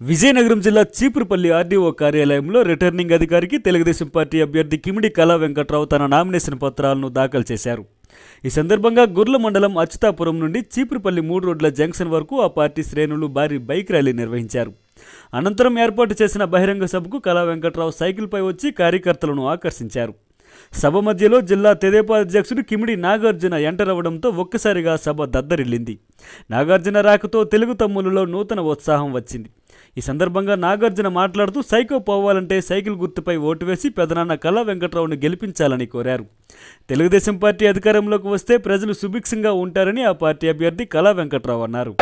విజయనగరం జిల్లా చీపురుపల్లి ఆర్డీఓ కార్యాలయంలో రిటర్నింగ్ అధికారికి తెలుగుదేశం పార్టీ అభ్యర్థి కిమిడి కళా వెంకట్రావు తన నామినేషన్ పత్రాలను దాఖలు చేశారు. ఈ సందర్భంగా గుర్ల మండలం అచ్యుతాపురం నుండి చీపురుపల్లి 3 రోడ్ల జంక్షన్ వరకు ఆ పార్టీ శ్రేణులు భారీ బైక్ ర్యాలీ నిర్వహించారు. అనంతరం ఏర్పాటు చేసిన బహిరంగ సభకు కళా వెంకట్రావు సైకిల్పై వచ్చి కార్యకర్తలను ఆకర్షించారు. సభ మధ్యలో జిల్లా తెదేపా అధ్యక్షుడు కిమిడి నాగార్జున ఎంటర్ అవ్వడంతో ఒక్కసారిగా సభ దద్దరిల్లింది. నాగార్జున రాకతో తెలుగు తమ్ములలో నూతన ఉత్సాహం వచ్చింది. ఈ సందర్భంగా నాగార్జున మాట్లాడుతూ సైకో పోవాలంటే సైకిల్ గుర్తుపై ఓటు వేసి పెదనాన్న కళా వెంకట్రావును గెలిపించాలని కోరారు. తెలుగుదేశం పార్టీ అధికారంలోకి వస్తే ప్రజలు సుభిక్షంగా ఉంటారని ఆ పార్టీ అభ్యర్థి కళా వెంకట్రావు అన్నారు.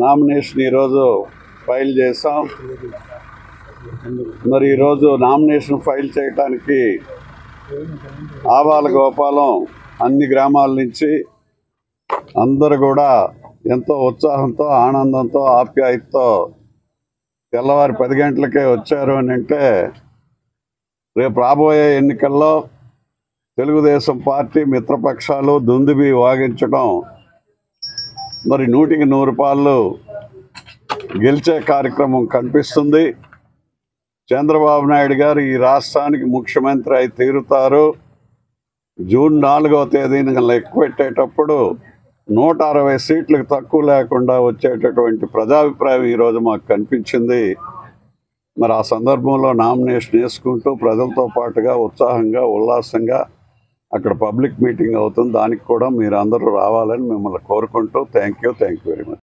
నామినేషన్ ఈరోజు ఫైల్ చేసాం. మరి ఈరోజు నామినేషన్ ఫైల్ చేయడానికి ఆవాల గోపాలం అన్ని గ్రామాల నుంచి అందరూ కూడా ఎంతో ఉత్సాహంతో ఆనందంతో ఆప్యాయతతో తెల్లవారి 10 గంటలకే వచ్చారు అని అంటే రేపు రాబోయే ఎన్నికల్లో తెలుగుదేశం పార్టీ మిత్రపక్షాలు దుందుబి వాగించడం మరి 100కి 100 పాళ్ళు గెలిచే కార్యక్రమం కనిపిస్తుంది. చంద్రబాబు నాయుడు గారు ఈ రాష్ట్రానికి ముఖ్యమంత్రి అయి తీరుతారు. జూన్ 4వ తేదీన లెక్క పెట్టేటప్పుడు 160 సీట్లకు తక్కువ లేకుండా వచ్చేటటువంటి ప్రజాభిప్రాయం ఈరోజు మాకు కనిపించింది. మరి ఆ సందర్భంలో నామినేషన్ వేసుకుంటూ ప్రజలతో పాటుగా ఉత్సాహంగా ఉల్లాసంగా అక్కడ పబ్లిక్ మీటింగ్ అవుతుంది. దానికి కూడా మీరు అందరూ రావాలని మిమ్మల్ని కోరుకుంటూ థ్యాంక్ యూ వెరీ మచ్.